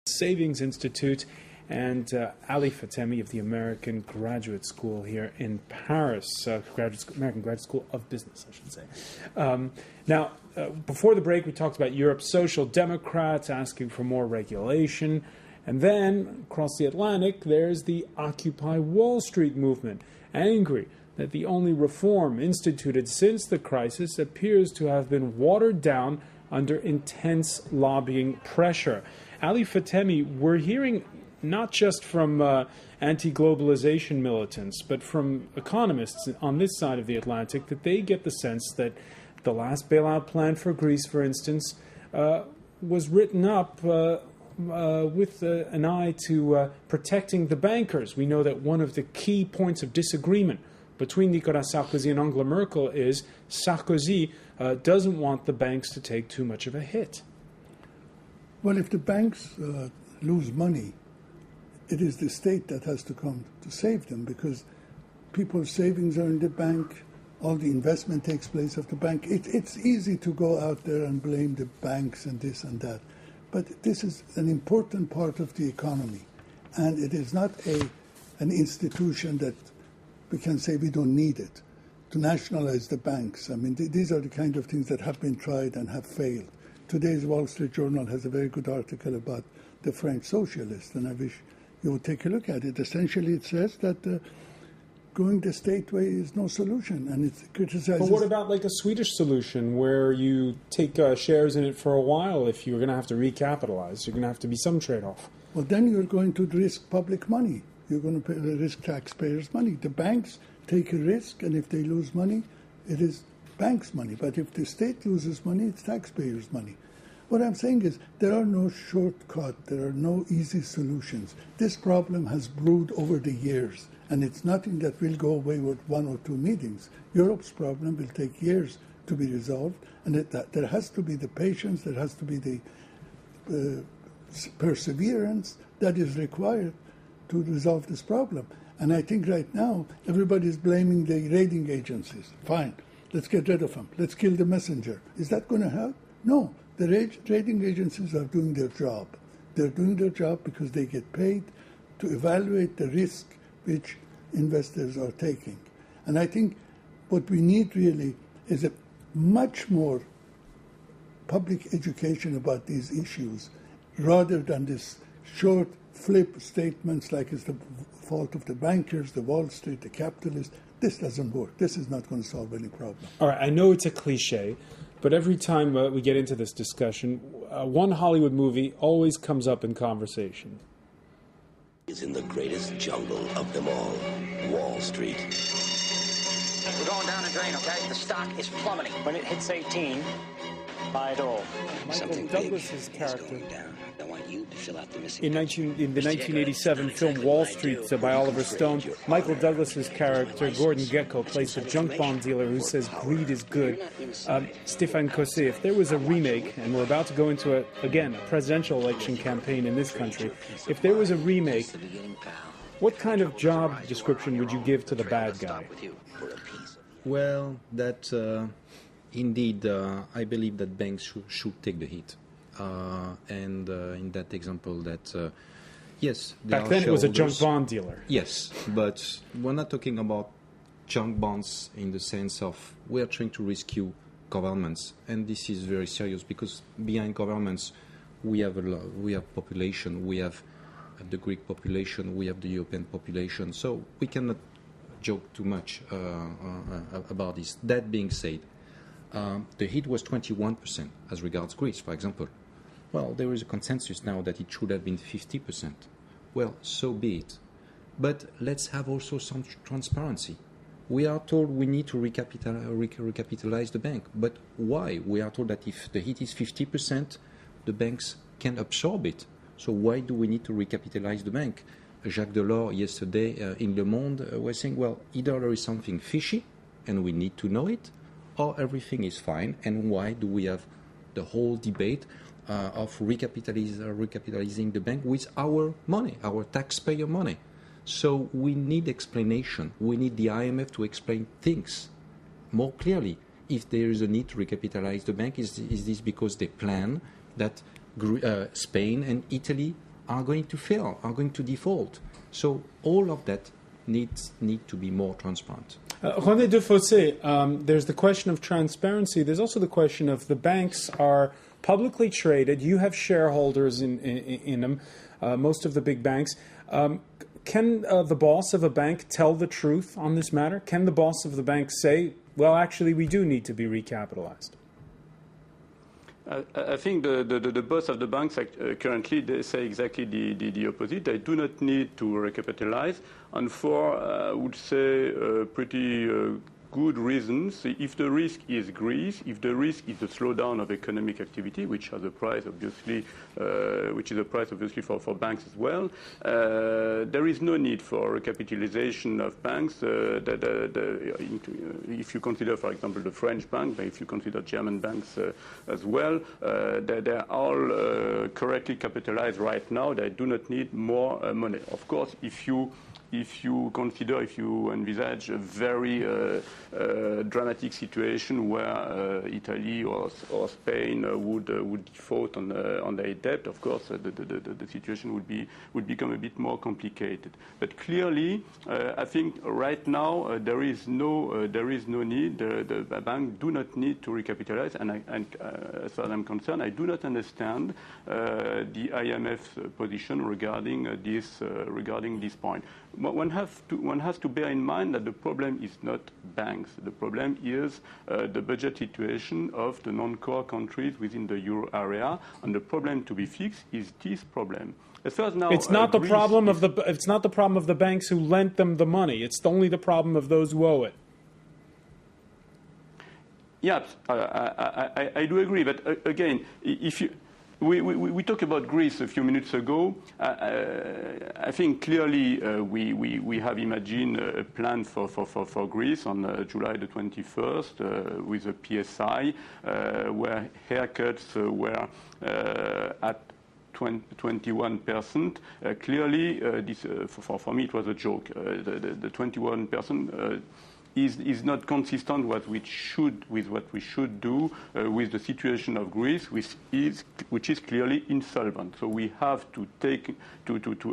Savings Institute, and Ali Fatemi of the American Graduate School here in Paris, American Graduate School of Business, I should say. Now, before the break, we talked about Europe's social democrats asking for more regulation. And then, across the Atlantic, there's the Occupy Wall Street movement, angry that the only reform instituted since the crisis appears to have been watered down under intense lobbying pressure. Ali Fatemi, we're hearing not just from anti-globalization militants, but from economists on this side of the Atlantic, that they get the sense that the last bailout plan for Greece, for instance, was written up with an eye to protecting the bankers. We know that one of the key points of disagreement between Nicolas Sarkozy and Angela Merkel is Sarkozy doesn't want the banks to take too much of a hit. Well, if the banks lose money, it is the state that has to come to save them, because people's savings are in the bank, all the investment takes place at the bank. It's easy to go out there and blame the banks and this and that, but this is an important part of the economy, and it is not an institution that we can say we don't need it. To nationalize the banks, I mean, these are the kind of things that have been tried and have failed. Today's Wall Street Journal has a very good article about the French socialists, and I wish you would take a look at it. Essentially, it says that going the state way is no solution, and it criticizes... But what about like a Swedish solution where you take shares in it for a while? If you're going to have to recapitalize, you're going to have to be some trade-off. Well, then you're going to risk public money. You're going to risk taxpayers' money. The banks take a risk, and if they lose money, it is banks' money. But if the state loses money, it's taxpayers' money. What I'm saying is there are no shortcuts. There are no easy solutions. This problem has brewed over the years, and it's nothing that will go away with one or two meetings. Europe's problem will take years to be resolved, and there has to be the patience, there has to be the perseverance that is required to resolve this problem. And I think right now everybody's blaming the rating agencies. Fine, let's get rid of them. Let's kill the messenger. Is that going to help? No. The rating agencies are doing their job. They're doing their job because they get paid to evaluate the risk which investors are taking. And I think what we need really is a much more public education about these issues rather than this short flip statements like it's the fault of the bankers, the Wall Street, the capitalists. This doesn't work. This is not going to solve any problem. All right, I know it's a cliche, but every time we get into this discussion, one Hollywood movie always comes up in conversation. Is in the greatest jungle of them all, Wall Street. We're going down the drain, okay? The stock is plummeting. When it hits 18, buy it all. Michael Douglas's character I want you to fill out the missing in the 1987 film Wall Street by Oliver Stone, Michael Douglas's character, Gordon Gekko, plays a junk bond dealer who says greed is good. Stéphane COSSE, if there was a remake, and we're about to go into, a presidential election campaign in this country, if there was a remake, what kind of job description would you give to the bad guy? Well, indeed, I believe that banks should take the hit. And in that example that, yes... Back then it was a junk bond dealer. Yes, but we're not talking about junk bonds in the sense of we're trying to rescue governments. And this is very serious because behind governments we have population, we have the Greek population, we have the European population. So we cannot joke too much about this. That being said, the hit was 21% as regards Greece, for example. Well, there is a consensus now that it should have been 50%. Well, so be it. But let's have also some transparency. We are told we need to recapitalize the bank. But why? We are told that if the hit is 50%, the banks can absorb it. So why do we need to recapitalize the bank? Jacques Delors yesterday in Le Monde was saying, well, either there is something fishy and we need to know it, or everything is fine. And why do we have the whole debate of recapitalizing the bank with our money, our taxpayer money? So we need explanation. We need the IMF to explain things more clearly. If there is a need to recapitalize the bank, is this because they plan that Spain and Italy are going to fail, are going to default. So all of that need to be more transparent. René DEFOSSEY, there's the question of transparency. There's also the question of the banks are publicly traded. You have shareholders in them, most of the big banks. Can the boss of a bank tell the truth on this matter? Can the boss of the bank say, well, actually, we do need to be recapitalized? I think the boss of the banks currently they say exactly the opposite. They do not need to recapitalize, and for I would say pretty good reasons. If the risk is Greece, if the risk is the slowdown of economic activity, which has a price obviously, which is a price obviously for banks as well, there is no need for recapitalization of banks. If you consider, for example, the French bank, if you consider German banks as well, they're all correctly capitalized right now. They do not need more money. Of course, if you envisage a very dramatic situation where Italy or Spain would default on their debt, of course the situation would become a bit more complicated. But clearly, I think right now there is no need. The bank do not need to recapitalize, and as far as I'm concerned, I do not understand the IMF's position regarding this point. One has to bear in mind that the problem is not banks. The problem is the budget situation of the non-core countries within the euro area, and the problem to be fixed is this problem. As far as now, it's not the problem of the banks who lent them the money. It's only the problem of those who owe it. Yeah, I do agree. But again, if you We talked about Greece a few minutes ago. I think clearly we have imagined a plan for Greece on July the 21st with a PSI where haircuts were at 21%. Clearly, this for me it was a joke. The 21% is not consistent with what we should do with the situation of Greece, which is clearly insolvent. So we have to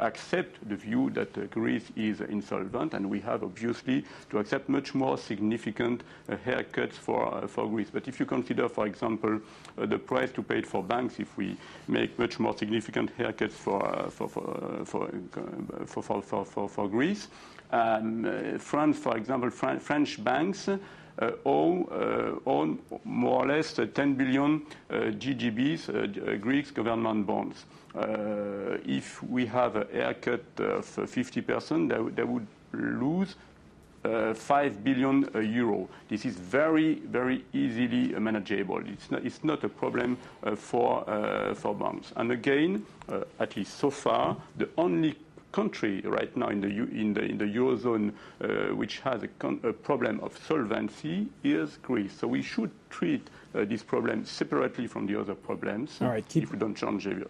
accept the view that Greece is insolvent, and we have obviously to accept much more significant haircuts for Greece. But if you consider, for example, the price to pay for banks, if we make much more significant haircuts for Greece. France, for example, French banks own more or less 10 billion GGBs, Greek government bonds. If we have a haircut of 50%, they would lose 5 billion euro. This is very, very easily manageable. It's not a problem for banks. And again, at least so far, the only country right now in the eurozone which has a problem of solvency is Greece. So we should treat this problem separately from the other problems. All right, if we don't change it.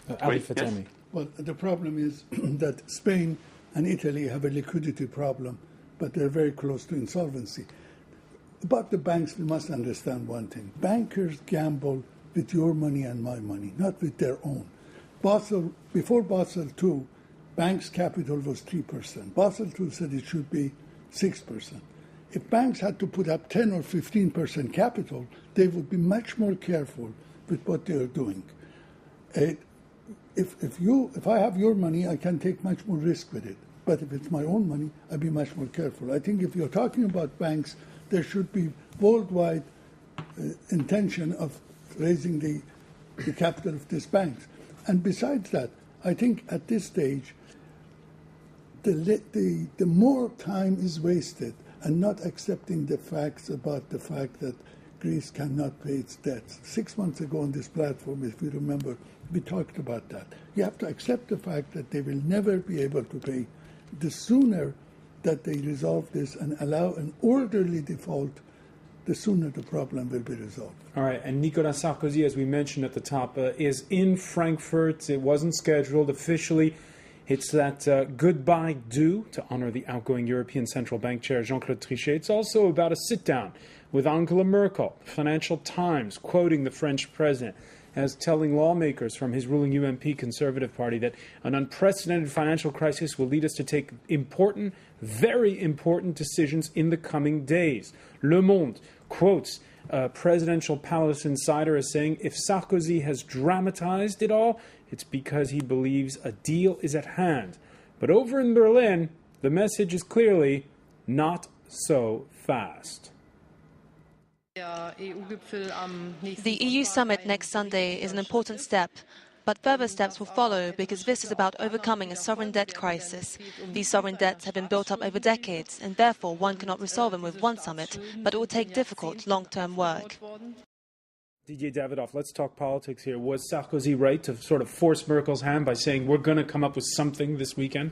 Fatemi. Yes? Well, the problem is that Spain and Italy have a liquidity problem, but they're very close to insolvency. About the banks, we must understand one thing. Bankers gamble with your money and my money, not with their own. Before Basel II, banks' capital was 3%. Basel II said it should be 6%. If banks had to put up 10 or 15% capital, they would be much more careful with what they are doing. If I have your money, I can take much more risk with it. But if it's my own money, I'd be much more careful. I think if you're talking about banks, there should be worldwide intention of raising the capital of these banks. And besides that, I think at this stage, the more time is wasted and not accepting the facts about the fact that Greece cannot pay its debts. 6 months ago on this platform, if you remember, we talked about that. You have to accept the fact that they will never be able to pay. The sooner that they resolve this and allow an orderly default, the sooner the problem will be resolved. All right, and Nicolas Sarkozy, as we mentioned at the top, is in Frankfurt. It wasn't scheduled officially. It's that goodbye due to honor the outgoing European Central Bank Chair Jean-Claude Trichet. It's also about a sit-down with Angela Merkel. Financial Times quoting the French president as telling lawmakers from his ruling UMP Conservative Party that an unprecedented financial crisis will lead us to take important, very important decisions in the coming days. Le Monde quotes a presidential palace insider as saying, if Sarkozy has dramatized it all, it's because he believes a deal is at hand. But over in Berlin, the message is clearly not so fast. The EU summit next Sunday is an important step, but further steps will follow because this is about overcoming a sovereign debt crisis. These sovereign debts have been built up over decades, and therefore one cannot resolve them with one summit, but it will take difficult, long-term work. Didier, Davidoff, let's talk politics here. Was Sarkozy right to sort of force Merkel's hand by saying we're going to come up with something this weekend?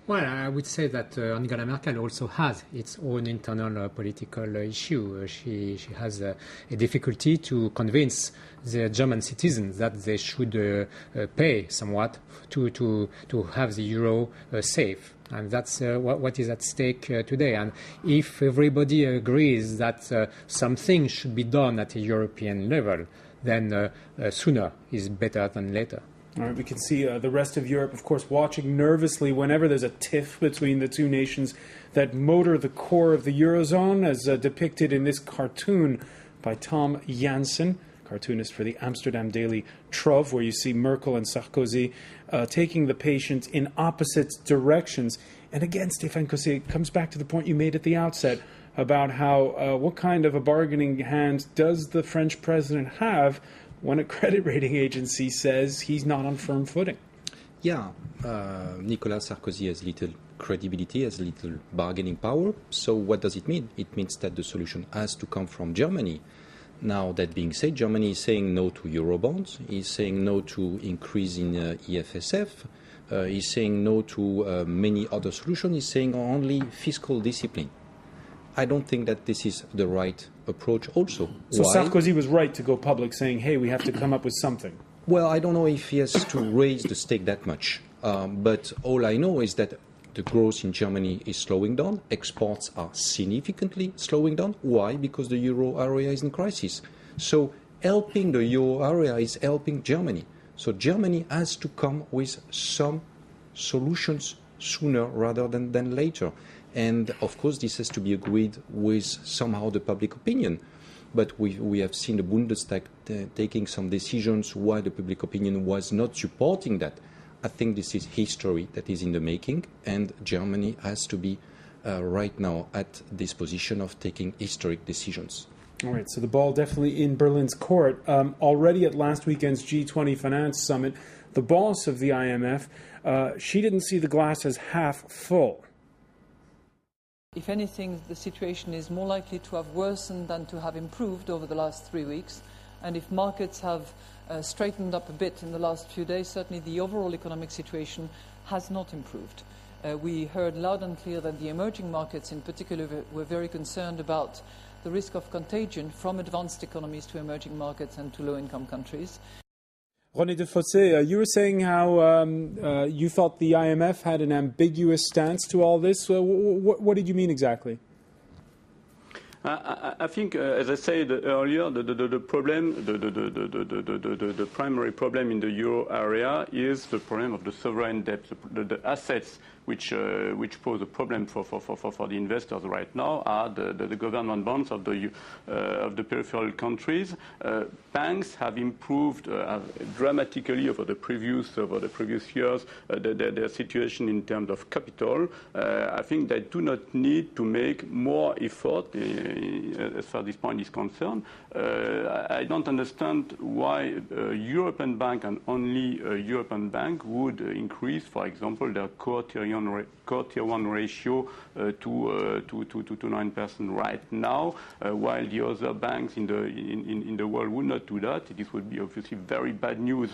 Well, I would say that Angela Merkel also has its own internal political issue. She has a difficulty to convince the German citizens that they should pay somewhat to have the euro safe. And that's what is at stake today. And if everybody agrees that something should be done at a European level, then sooner is better than later. All right, we can see the rest of Europe, of course, watching nervously whenever there's a tiff between the two nations that motor the core of the Eurozone, as depicted in this cartoon by Tom Janssen, cartoonist for the Amsterdam Daily Trove, where you see Merkel and Sarkozy taking the patient in opposite directions. And again, Stéphane COSSE, it comes back to the point you made at the outset about how what kind of a bargaining hand does the French president have when a credit rating agency says he's not on firm footing? Yeah, Nicolas Sarkozy has little credibility, has little bargaining power. So what does it mean? It means that the solution has to come from Germany. Now, that being said, Germany is saying no to Eurobonds, is saying no to increase in EFSF, is saying no to many other solutions, is saying only fiscal discipline. I don't think that this is the right approach also. So Why? Sarkozy was right to go public saying, hey, we have to come up with something. Well, I don't know if he has to raise the stake that much. But all I know is that the growth in Germany is slowing down. Exports are significantly slowing down. Why? Because the euro area is in crisis. So helping the euro area is helping Germany. So Germany has to come with some solutions sooner rather than later. And, of course, this has to be agreed with somehow the public opinion. But we have seen the Bundestag taking some decisions while the public opinion was not supporting that. I think this is history that is in the making, and Germany has to be right now at this position of taking historic decisions. All right, so the ball definitely in Berlin's court. Already at last weekend's G20 Finance Summit, the boss of the IMF, she didn't see the glass as half full. If anything, the situation is more likely to have worsened than to have improved over the last 3 weeks. And if markets have straightened up a bit in the last few days, certainly the overall economic situation has not improved. We heard loud and clear that the emerging markets in particular were very concerned about the risk of contagion from advanced economies to emerging markets and to low-income countries. René DEFOSSEY, you were saying how you felt the IMF had an ambiguous stance to all this. What did you mean exactly? I think, as I said earlier, the problem, the primary problem in the euro area is the problem of the sovereign debt, the assets which pose a problem for the investors right now are the government bonds of the peripheral countries. Banks have improved dramatically over the previous years their situation in terms of capital. I think they do not need to make more effort as far as this point is concerned. I don't understand why a European bank and only a European bank would increase, for example, their core Tier 1 ratio to 9% right now, while the other banks in the world would not do that. This would be obviously very bad news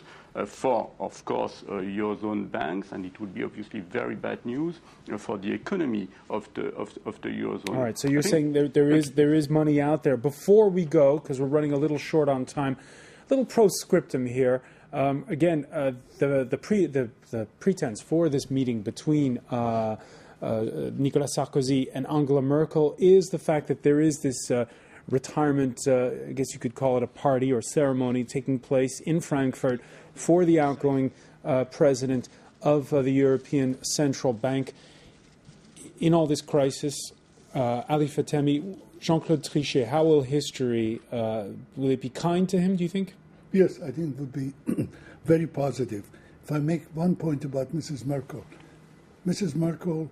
for, of course, Eurozone banks, and it would be obviously very bad news for the economy of the Eurozone. All right, so you're saying there is money out there. Before we go, because we're running a little short on time, a little proscriptum here. Again, the pretense for this meeting between Nicolas Sarkozy and Angela Merkel is the fact that there is this retirement, I guess you could call it a party or ceremony taking place in Frankfurt for the outgoing president of the European Central Bank. In all this crisis, Ali Fatemi, Jean-Claude Trichet, how will history, will it be kind to him, do you think? Yes, I think it would be very positive. If I make one point about Mrs. Merkel, Mrs. Merkel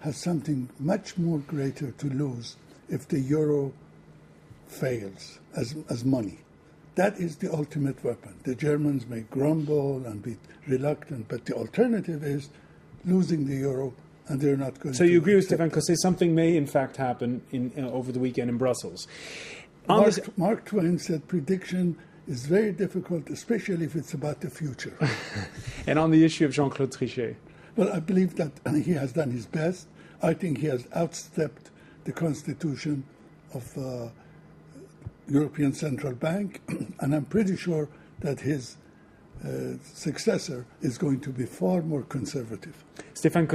has something much more greater to lose if the euro fails as money. That is the ultimate weapon. The Germans may grumble and be reluctant, but the alternative is losing the euro, and they're not going to. So you agree with Stéphane COSSE, something may in fact happen over the weekend in Brussels. Mark Twain said prediction is very difficult, especially if it's about the future. And on the issue of Jean-Claude Trichet? Well, I believe that he has done his best. I think he has outstepped the constitution of European Central Bank, and I'm pretty sure that his successor is going to be far more conservative. Stéphane COSSE.